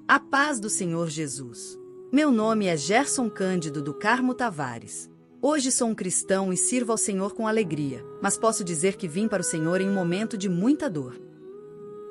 A paz do Senhor Jesus. Meu nome é Gerson Cândido do Carmo Tavares. Hoje sou um cristão e sirvo ao Senhor com alegria, mas posso dizer que vim para o Senhor em um momento de muita dor.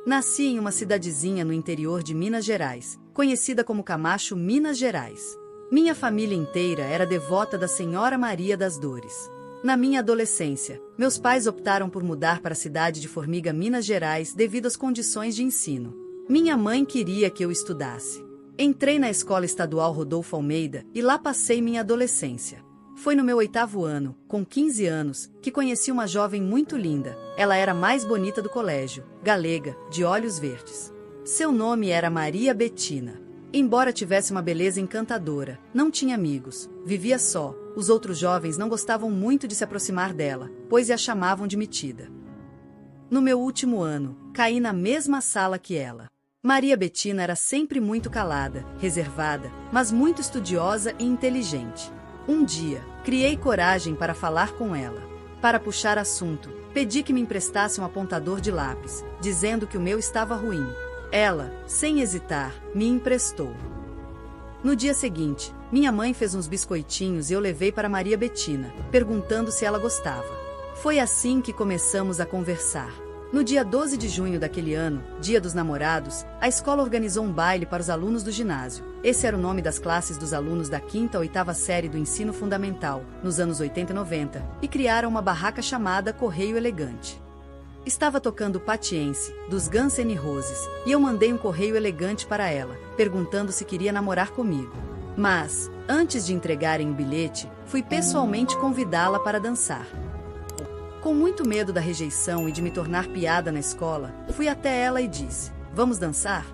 Nasci em uma cidadezinha no interior de Minas Gerais, conhecida como Camacho, Minas Gerais. Minha família inteira era devota da Senhora Maria das Dores. Na minha adolescência, meus pais optaram por mudar para a cidade de Formiga, Minas Gerais, devido às condições de ensino. Minha mãe queria que eu estudasse. Entrei na Escola Estadual Rodolfo Almeida e lá passei minha adolescência. Foi no meu 8º ano, com 15 anos, que conheci uma jovem muito linda. Ela era a mais bonita do colégio, galega, de olhos verdes. Seu nome era Maria Bettina. Embora tivesse uma beleza encantadora, não tinha amigos, vivia só. Os outros jovens não gostavam muito de se aproximar dela, pois a chamavam de metida. No meu último ano, caí na mesma sala que ela. Maria Bettina era sempre muito calada, reservada, mas muito estudiosa e inteligente. Um dia, criei coragem para falar com ela. Para puxar assunto, pedi que me emprestasse um apontador de lápis, dizendo que o meu estava ruim. Ela, sem hesitar, me emprestou. No dia seguinte, minha mãe fez uns biscoitinhos e eu levei para Maria Bettina, perguntando se ela gostava. Foi assim que começamos a conversar. No dia 12 de junho daquele ano, Dia dos Namorados, a escola organizou um baile para os alunos do ginásio. Esse era o nome das classes dos alunos da 5ª a 8ª série do ensino fundamental, nos anos 80 e 90, e criaram uma barraca chamada Correio Elegante. Estava tocando Patience, dos Guns N' Roses, e eu mandei um correio elegante para ela, perguntando se queria namorar comigo. Mas, antes de entregarem o bilhete, fui pessoalmente convidá-la para dançar. Com muito medo da rejeição e de me tornar piada na escola, fui até ela e disse: "Vamos dançar?"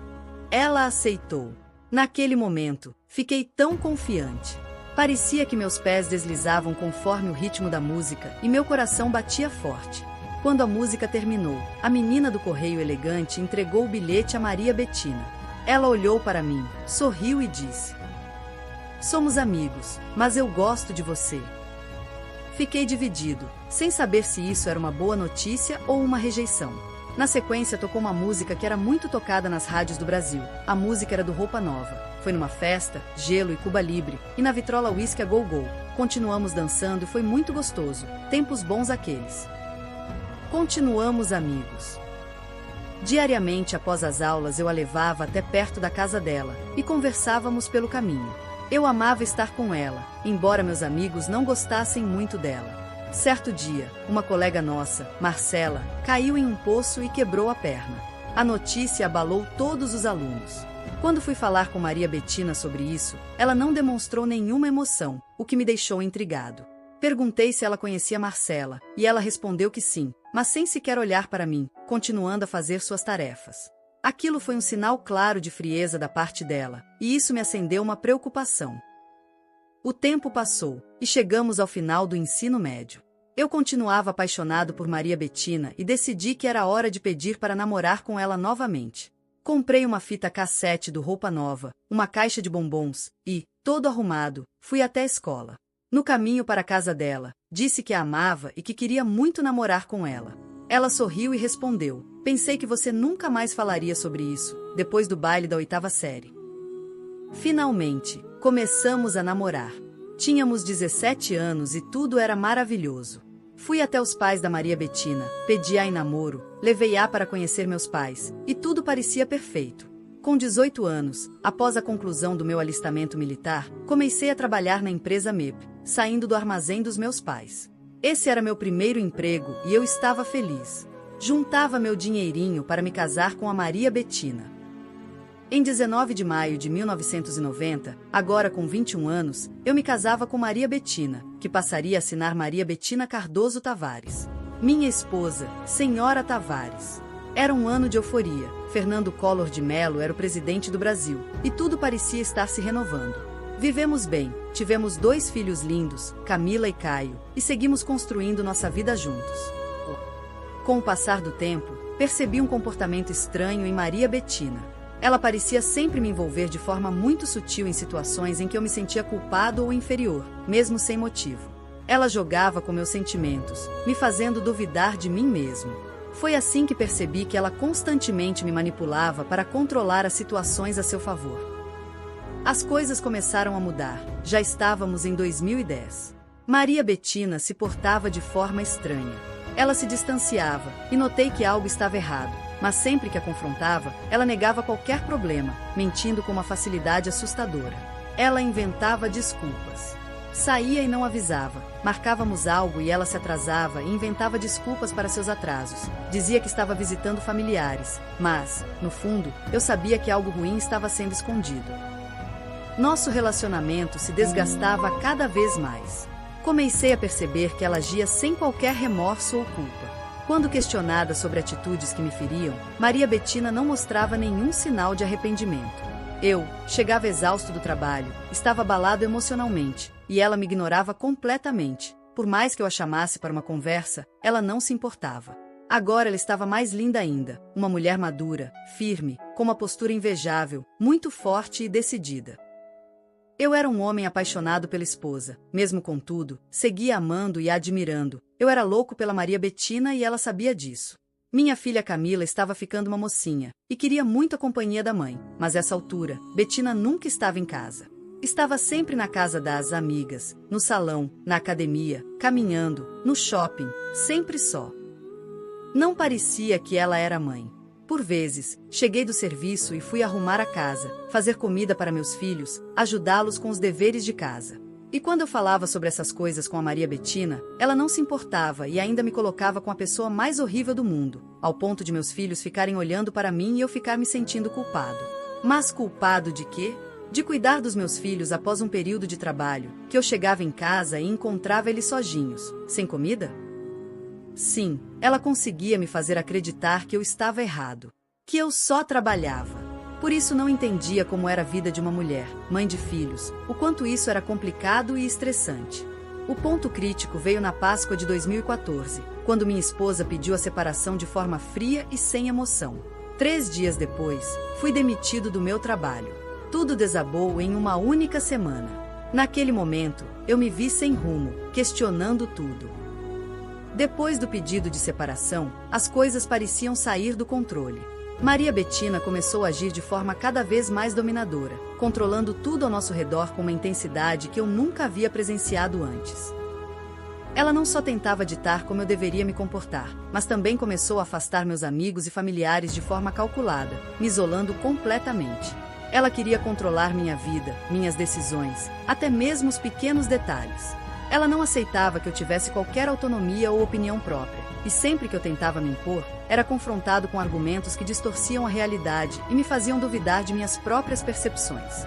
Ela aceitou. Naquele momento, fiquei tão confiante. Parecia que meus pés deslizavam conforme o ritmo da música e meu coração batia forte. Quando a música terminou, a menina do correio elegante entregou o bilhete a Maria Bettina. Ela olhou para mim, sorriu e disse: "Somos amigos, mas eu gosto de você." Fiquei dividido, sem saber se isso era uma boa notícia ou uma rejeição. Na sequência tocou uma música que era muito tocada nas rádios do Brasil. A música era do Roupa Nova. Foi numa festa, Gelo e Cuba Libre, e na vitrola Whisky a Go Go. Continuamos dançando e foi muito gostoso. Tempos bons aqueles. Continuamos amigos. Diariamente após as aulas eu a levava até perto da casa dela, e conversávamos pelo caminho. Eu amava estar com ela, embora meus amigos não gostassem muito dela. Certo dia, uma colega nossa, Marcela, caiu em um poço e quebrou a perna. A notícia abalou todos os alunos. Quando fui falar com Maria Bettina sobre isso, ela não demonstrou nenhuma emoção, o que me deixou intrigado. Perguntei se ela conhecia Marcela, e ela respondeu que sim, mas sem sequer olhar para mim, continuando a fazer suas tarefas. Aquilo foi um sinal claro de frieza da parte dela, e isso me acendeu uma preocupação. O tempo passou, e chegamos ao final do ensino médio. Eu continuava apaixonado por Maria Bettina e decidi que era hora de pedir para namorar com ela novamente. Comprei uma fita cassete do Roupa Nova, uma caixa de bombons, e, todo arrumado, fui até a escola. No caminho para a casa dela, disse que a amava e que queria muito namorar com ela. Ela sorriu e respondeu: "Pensei que você nunca mais falaria sobre isso, depois do baile da 8ª série." Finalmente, começamos a namorar. Tínhamos 17 anos e tudo era maravilhoso. Fui até os pais da Maria Bettina, pedi-a em namoro, levei-a para conhecer meus pais, e tudo parecia perfeito. Com 18 anos, após a conclusão do meu alistamento militar, comecei a trabalhar na empresa MEP, saindo do armazém dos meus pais. Esse era meu primeiro emprego e eu estava feliz. Juntava meu dinheirinho para me casar com a Maria Bettina. Em 19 de maio de 1990, agora com 21 anos, eu me casava com Maria Bettina, que passaria a assinar Maria Bettina Cardoso Tavares. Minha esposa, Senhora Tavares. Era um ano de euforia. Fernando Collor de Mello era o presidente do Brasil, e tudo parecia estar se renovando. Vivemos bem, tivemos 2 filhos lindos, Camila e Caio, e seguimos construindo nossa vida juntos. Com o passar do tempo, percebi um comportamento estranho em Maria Bettina. Ela parecia sempre me envolver de forma muito sutil em situações em que eu me sentia culpado ou inferior, mesmo sem motivo. Ela jogava com meus sentimentos, me fazendo duvidar de mim mesmo. Foi assim que percebi que ela constantemente me manipulava para controlar as situações a seu favor. As coisas começaram a mudar. Já estávamos em 2010. Maria Bettina se portava de forma estranha. Ela se distanciava, e notei que algo estava errado, mas sempre que a confrontava, ela negava qualquer problema, mentindo com uma facilidade assustadora. Ela inventava desculpas. Saía e não avisava, marcávamos algo e ela se atrasava e inventava desculpas para seus atrasos. Dizia que estava visitando familiares, mas, no fundo, eu sabia que algo ruim estava sendo escondido. Nosso relacionamento se desgastava cada vez mais. Comecei a perceber que ela agia sem qualquer remorso ou culpa. Quando questionada sobre atitudes que me feriam, Maria Bettina não mostrava nenhum sinal de arrependimento. Eu chegava exausto do trabalho, estava abalado emocionalmente, e ela me ignorava completamente. Por mais que eu a chamasse para uma conversa, ela não se importava. Agora ela estava mais linda ainda, uma mulher madura, firme, com uma postura invejável, muito forte e decidida. Eu era um homem apaixonado pela esposa, mesmo contudo, seguia amando e a admirando. Eu era louco pela Maria Bettina e ela sabia disso. Minha filha Camila estava ficando uma mocinha, e queria muito a companhia da mãe, mas essa altura, Bettina nunca estava em casa. Estava sempre na casa das amigas, no salão, na academia, caminhando, no shopping, sempre só. Não parecia que ela era mãe. Por vezes, cheguei do serviço e fui arrumar a casa, fazer comida para meus filhos, ajudá-los com os deveres de casa. E quando eu falava sobre essas coisas com a Maria Bettina, ela não se importava e ainda me colocava com a pessoa mais horrível do mundo, ao ponto de meus filhos ficarem olhando para mim e eu ficar me sentindo culpado. Mas culpado de quê? De cuidar dos meus filhos após um período de trabalho, que eu chegava em casa e encontrava eles sozinhos, sem comida? Sim, ela conseguia me fazer acreditar que eu estava errado, que eu só trabalhava. Por isso não entendia como era a vida de uma mulher, mãe de filhos, o quanto isso era complicado e estressante. O ponto crítico veio na Páscoa de 2014, quando minha esposa pediu a separação de forma fria e sem emoção. 3 dias depois, fui demitido do meu trabalho. Tudo desabou em uma única semana. Naquele momento, eu me vi sem rumo, questionando tudo. Depois do pedido de separação, as coisas pareciam sair do controle. Maria Bettina começou a agir de forma cada vez mais dominadora, controlando tudo ao nosso redor com uma intensidade que eu nunca havia presenciado antes. Ela não só tentava ditar como eu deveria me comportar, mas também começou a afastar meus amigos e familiares de forma calculada, me isolando completamente. Ela queria controlar minha vida, minhas decisões, até mesmo os pequenos detalhes. Ela não aceitava que eu tivesse qualquer autonomia ou opinião própria, e sempre que eu tentava me impor, era confrontado com argumentos que distorciam a realidade e me faziam duvidar de minhas próprias percepções.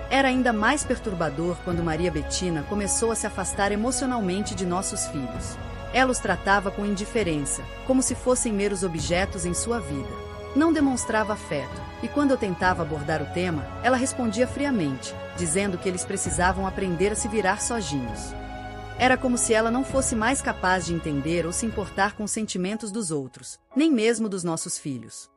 Era ainda mais perturbador quando Maria Bettina começou a se afastar emocionalmente de nossos filhos. Ela os tratava com indiferença, como se fossem meros objetos em sua vida. Não demonstrava afeto, e quando eu tentava abordar o tema, ela respondia friamente, dizendo que eles precisavam aprender a se virar sozinhos. Era como se ela não fosse mais capaz de entender ou se importar com os sentimentos dos outros, nem mesmo dos nossos filhos.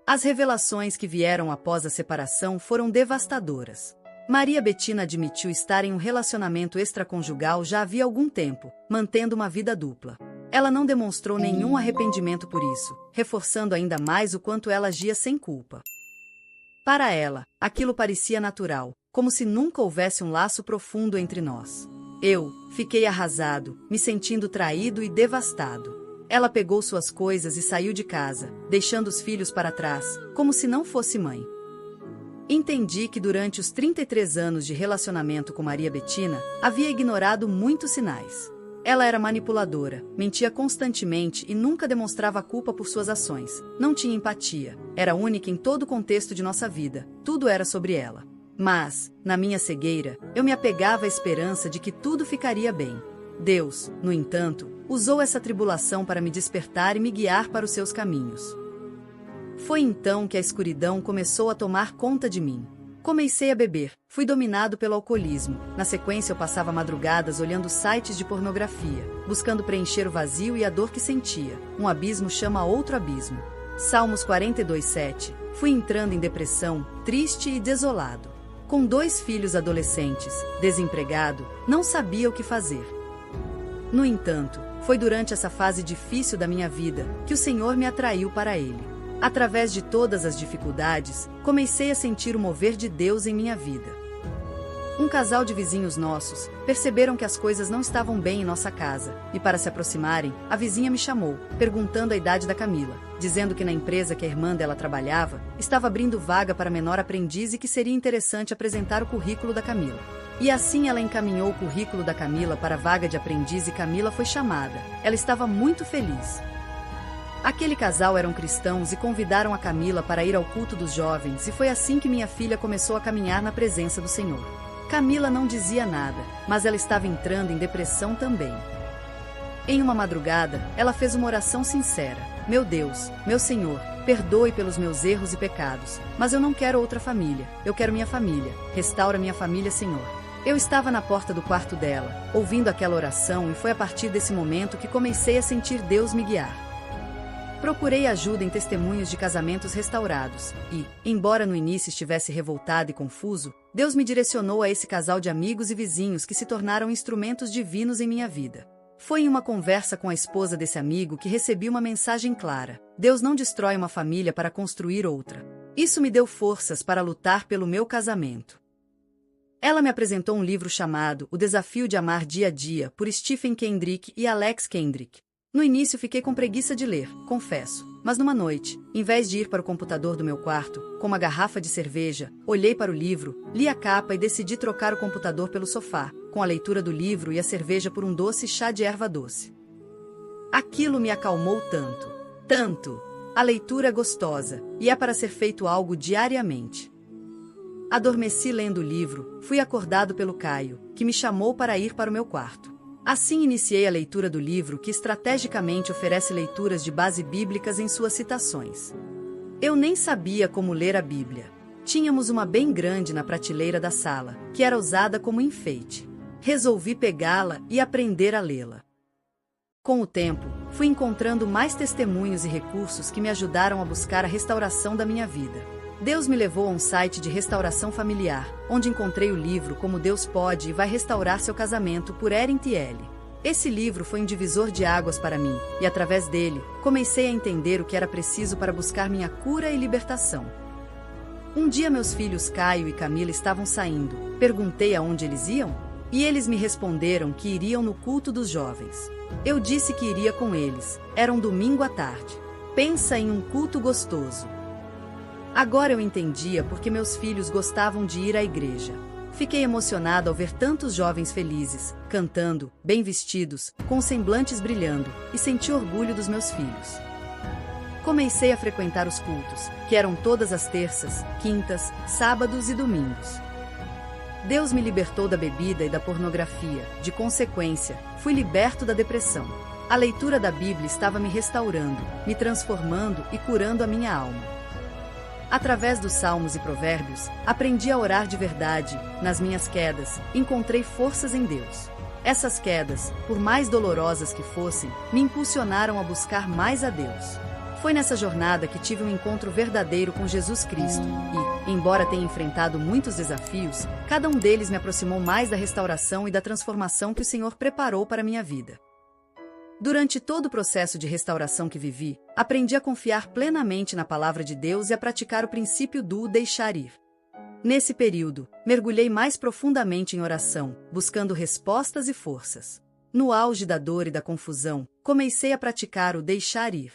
As revelações que vieram após a separação foram devastadoras. Maria Bettina admitiu estar em um relacionamento extraconjugal já havia algum tempo, mantendo uma vida dupla. Ela não demonstrou nenhum arrependimento por isso, reforçando ainda mais o quanto ela agia sem culpa. Para ela, aquilo parecia natural, como se nunca houvesse um laço profundo entre nós. Eu fiquei arrasado, me sentindo traído e devastado. Ela pegou suas coisas e saiu de casa, deixando os filhos para trás, como se não fosse mãe. Entendi que durante os 33 anos de relacionamento com Maria Bettina, havia ignorado muitos sinais. Ela era manipuladora, mentia constantemente e nunca demonstrava culpa por suas ações. Não tinha empatia, era única em todo o contexto de nossa vida, tudo era sobre ela. Mas, na minha cegueira, eu me apegava à esperança de que tudo ficaria bem. Deus, no entanto, usou essa tribulação para me despertar e me guiar para os seus caminhos. Foi então que a escuridão começou a tomar conta de mim. Comecei a beber, fui dominado pelo alcoolismo. Na sequência eu passava madrugadas olhando sites de pornografia, buscando preencher o vazio e a dor que sentia. Um abismo chama outro abismo. Salmos 42:7. Fui entrando em depressão, triste e desolado. Com 2 filhos adolescentes, desempregado, não sabia o que fazer. No entanto, Foi durante essa fase difícil da minha vida que o Senhor me atraiu para Ele. Através de todas as dificuldades, comecei a sentir o mover de Deus em minha vida. Um casal de vizinhos nossos perceberam que as coisas não estavam bem em nossa casa, e para se aproximarem, a vizinha me chamou, perguntando a idade da Camila, dizendo que na empresa que a irmã dela trabalhava, estava abrindo vaga para menor aprendiz e que seria interessante apresentar o currículo da Camila. E assim ela encaminhou o currículo da Camila para a vaga de aprendiz e Camila foi chamada. Ela estava muito feliz. Aquele casal eram cristãos e convidaram a Camila para ir ao culto dos jovens e foi assim que minha filha começou a caminhar na presença do Senhor. Camila não dizia nada, mas ela estava entrando em depressão também. Em uma madrugada, ela fez uma oração sincera. Meu Deus, meu Senhor, perdoe pelos meus erros e pecados, mas eu não quero outra família, eu quero minha família, restaura minha família, Senhor. Eu estava na porta do quarto dela, ouvindo aquela oração e foi a partir desse momento que comecei a sentir Deus me guiar. Procurei ajuda em testemunhos de casamentos restaurados e, embora no início estivesse revoltado e confuso, Deus me direcionou a esse casal de amigos e vizinhos que se tornaram instrumentos divinos em minha vida. Foi em uma conversa com a esposa desse amigo que recebi uma mensagem clara: Deus não destrói uma família para construir outra. Isso me deu forças para lutar pelo meu casamento. Ela me apresentou um livro chamado O Desafio de Amar Dia a Dia, por Stephen Kendrick e Alex Kendrick. No início fiquei com preguiça de ler, confesso, mas numa noite, em vez de ir para o computador do meu quarto, com uma garrafa de cerveja, olhei para o livro, li a capa e decidi trocar o computador pelo sofá, com a leitura do livro e a cerveja por um doce chá de erva doce. Aquilo me acalmou tanto, tanto! A leitura é gostosa, e é para ser feito algo diariamente. Adormeci lendo o livro, fui acordado pelo Caio, que me chamou para ir para o meu quarto. Assim iniciei a leitura do livro que estrategicamente oferece leituras de base bíblicas em suas citações. Eu nem sabia como ler a Bíblia. Tínhamos uma bem grande na prateleira da sala, que era usada como enfeite. Resolvi pegá-la e aprender a lê-la. Com o tempo, fui encontrando mais testemunhos e recursos que me ajudaram a buscar a restauração da minha vida. Deus me levou a um site de restauração familiar, onde encontrei o livro Como Deus Pode e Vai Restaurar Seu Casamento, por Erin Thiele. Esse livro foi um divisor de águas para mim, e através dele, comecei a entender o que era preciso para buscar minha cura e libertação. Um dia meus filhos Caio e Camila estavam saindo, perguntei aonde eles iam, e eles me responderam que iriam no culto dos jovens. Eu disse que iria com eles, era um domingo à tarde. Pensa em um culto gostoso. Agora eu entendia porque meus filhos gostavam de ir à igreja. Fiquei emocionada ao ver tantos jovens felizes, cantando, bem vestidos, com semblantes brilhando, e senti orgulho dos meus filhos. Comecei a frequentar os cultos, que eram todas as terças, quintas, sábados e domingos. Deus me libertou da bebida e da pornografia, de consequência, fui liberto da depressão. A leitura da Bíblia estava me restaurando, me transformando e curando a minha alma. Através dos salmos e provérbios, aprendi a orar de verdade. Nas minhas quedas, encontrei forças em Deus. Essas quedas, por mais dolorosas que fossem, me impulsionaram a buscar mais a Deus. Foi nessa jornada que tive um encontro verdadeiro com Jesus Cristo e, embora tenha enfrentado muitos desafios, cada um deles me aproximou mais da restauração e da transformação que o Senhor preparou para minha vida. Durante todo o processo de restauração que vivi, aprendi a confiar plenamente na palavra de Deus e a praticar o princípio do deixar ir. Nesse período, mergulhei mais profundamente em oração, buscando respostas e forças. No auge da dor e da confusão, comecei a praticar o deixar ir.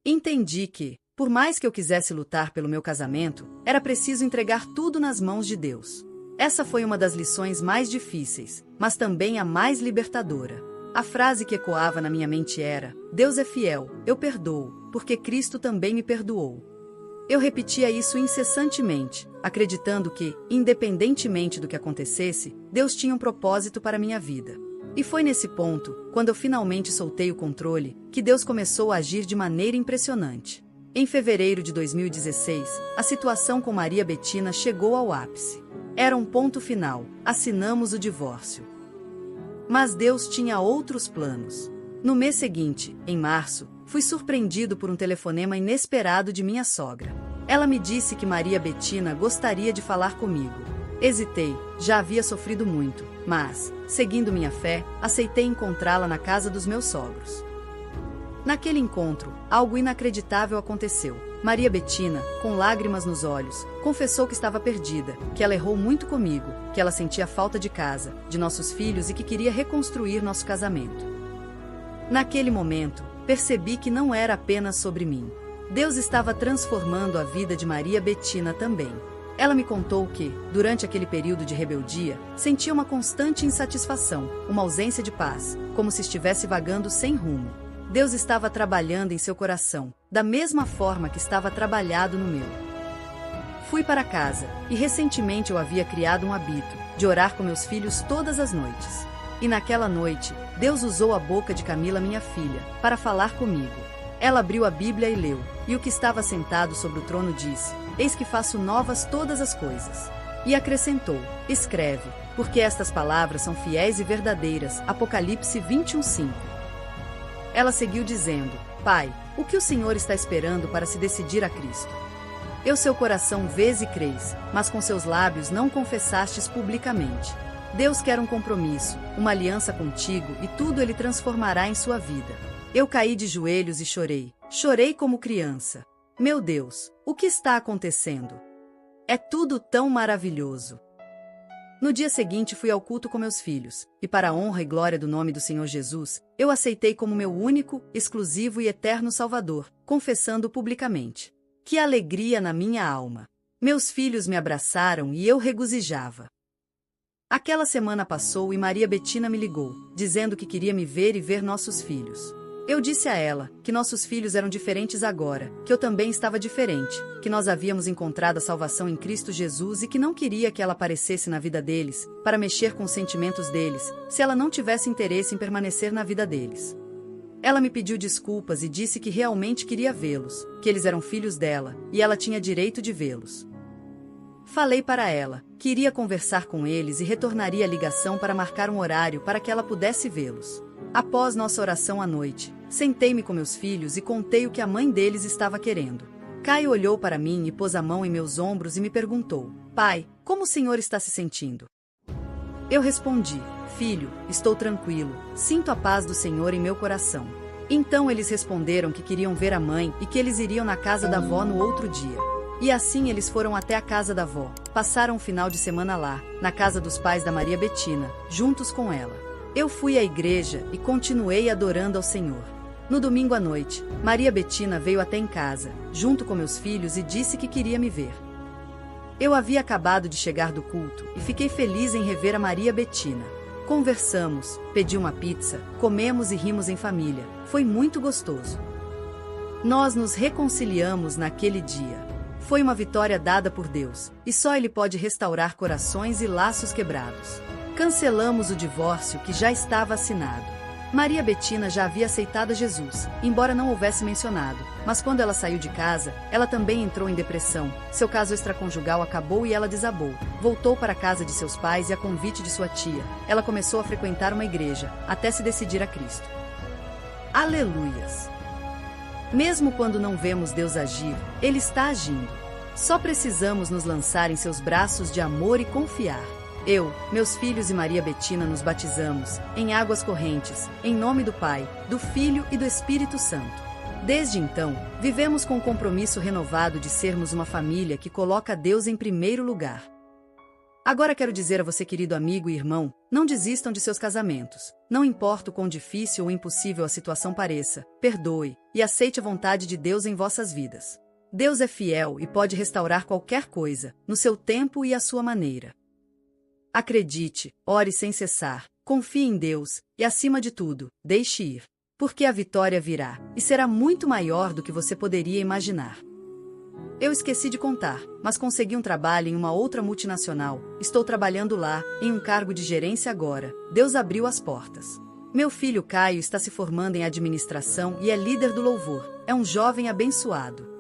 Entendi que, por mais que eu quisesse lutar pelo meu casamento, era preciso entregar tudo nas mãos de Deus. Essa foi uma das lições mais difíceis, mas também a mais libertadora. A frase que ecoava na minha mente era: Deus é fiel, eu perdoo, porque Cristo também me perdoou. Eu repetia isso incessantemente, acreditando que, independentemente do que acontecesse, Deus tinha um propósito para minha vida. E foi nesse ponto, quando eu finalmente soltei o controle, que Deus começou a agir de maneira impressionante. Em fevereiro de 2016, a situação com Maria Bettina chegou ao ápice. Era um ponto final, assinamos o divórcio. Mas Deus tinha outros planos. No mês seguinte, em março, fui surpreendido por um telefonema inesperado de minha sogra. Ela me disse que Maria Bettina gostaria de falar comigo. Hesitei, já havia sofrido muito, mas, seguindo minha fé, aceitei encontrá-la na casa dos meus sogros. Naquele encontro, algo inacreditável aconteceu. Maria Bettina, com lágrimas nos olhos, confessou que estava perdida, que ela errou muito comigo, que ela sentia falta de casa, de nossos filhos e que queria reconstruir nosso casamento. Naquele momento, percebi que não era apenas sobre mim. Deus estava transformando a vida de Maria Bettina também. Ela me contou que, durante aquele período de rebeldia, sentia uma constante insatisfação, uma ausência de paz, como se estivesse vagando sem rumo. Deus estava trabalhando em seu coração, da mesma forma que estava trabalhado no meu. Fui para casa, e recentemente eu havia criado um hábito, de orar com meus filhos todas as noites. E naquela noite, Deus usou a boca de Camila, minha filha, para falar comigo. Ela abriu a Bíblia e leu, e o que estava sentado sobre o trono disse: Eis que faço novas todas as coisas. E acrescentou: Escreve, porque estas palavras são fiéis e verdadeiras. Apocalipse 21:5. Ela seguiu dizendo: Pai, o que o Senhor está esperando para se decidir a Cristo? Eu seu coração vês e crês, mas com seus lábios não confessastes publicamente. Deus quer um compromisso, uma aliança contigo e tudo Ele transformará em sua vida. Eu caí de joelhos e chorei. Chorei como criança. Meu Deus, o que está acontecendo? É tudo tão maravilhoso. No dia seguinte fui ao culto com meus filhos, e para a honra e glória do nome do Senhor Jesus, eu aceitei como meu único, exclusivo e eterno Salvador, confessando publicamente. Que alegria na minha alma! Meus filhos me abraçaram e eu regozijava. Aquela semana passou e Maria Bettina me ligou, dizendo que queria me ver e ver nossos filhos. Eu disse a ela que nossos filhos eram diferentes agora, que eu também estava diferente, que nós havíamos encontrado a salvação em Cristo Jesus e que não queria que ela aparecesse na vida deles, para mexer com os sentimentos deles, se ela não tivesse interesse em permanecer na vida deles. Ela me pediu desculpas e disse que realmente queria vê-los, que eles eram filhos dela, e ela tinha direito de vê-los. Falei para ela que iria conversar com eles e retornaria a ligação para marcar um horário para que ela pudesse vê-los. Após nossa oração à noite, sentei-me com meus filhos e contei o que a mãe deles estava querendo. Caio olhou para mim e pôs a mão em meus ombros e me perguntou: Pai, como o senhor está se sentindo? Eu respondi: Filho, estou tranquilo, sinto a paz do Senhor em meu coração. Então eles responderam que queriam ver a mãe e que eles iriam na casa da avó no outro dia. E assim eles foram até a casa da avó, passaram um final de semana lá, na casa dos pais da Maria Bettina, juntos com ela. Eu fui à igreja e continuei adorando ao Senhor. No domingo à noite, Maria Bettina veio até em casa, junto com meus filhos e disse que queria me ver. Eu havia acabado de chegar do culto e fiquei feliz em rever a Maria Bettina. Conversamos, pedi uma pizza, comemos e rimos em família. Foi muito gostoso. Nós nos reconciliamos naquele dia. Foi uma vitória dada por Deus, e só Ele pode restaurar corações e laços quebrados. Cancelamos o divórcio que já estava assinado. Maria Bettina já havia aceitado a Jesus, embora não houvesse mencionado, mas quando ela saiu de casa, ela também entrou em depressão, seu caso extraconjugal acabou e ela desabou. Voltou para a casa de seus pais e a convite de sua tia, ela começou a frequentar uma igreja, até se decidir a Cristo. Aleluias! Mesmo quando não vemos Deus agir, Ele está agindo. Só precisamos nos lançar em seus braços de amor e confiar. Eu, meus filhos e Maria Bettina nos batizamos, em águas correntes, em nome do Pai, do Filho e do Espírito Santo. Desde então, vivemos com o compromisso renovado de sermos uma família que coloca Deus em primeiro lugar. Agora quero dizer a você, querido amigo e irmão, não desistam de seus casamentos. Não importa o quão difícil ou impossível a situação pareça, perdoe e aceite a vontade de Deus em vossas vidas. Deus é fiel e pode restaurar qualquer coisa, no seu tempo e à sua maneira. Acredite, ore sem cessar, confie em Deus, e acima de tudo, deixe ir. Porque a vitória virá, e será muito maior do que você poderia imaginar. Eu esqueci de contar, mas consegui um trabalho em uma outra multinacional, estou trabalhando lá, em um cargo de gerência agora, Deus abriu as portas. Meu filho Caio está se formando em administração e é líder do louvor, é um jovem abençoado.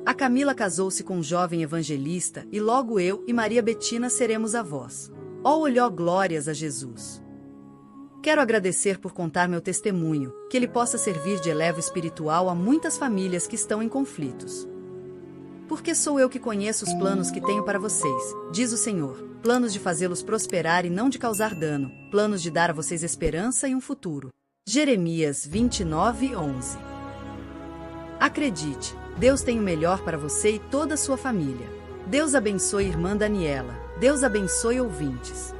A Camila casou-se com um jovem evangelista e logo eu e Maria Bettina seremos avós. Ó glórias a Jesus! Quero agradecer por contar meu testemunho, que ele possa servir de elevo espiritual a muitas famílias que estão em conflitos. Porque sou eu que conheço os planos que tenho para vocês, diz o Senhor. Planos de fazê-los prosperar e não de causar dano, planos de dar a vocês esperança e um futuro. Jeremias 29:11. Acredite, Deus tem o melhor para você e toda a sua família. Deus abençoe irmã Daniela. Deus abençoe ouvintes.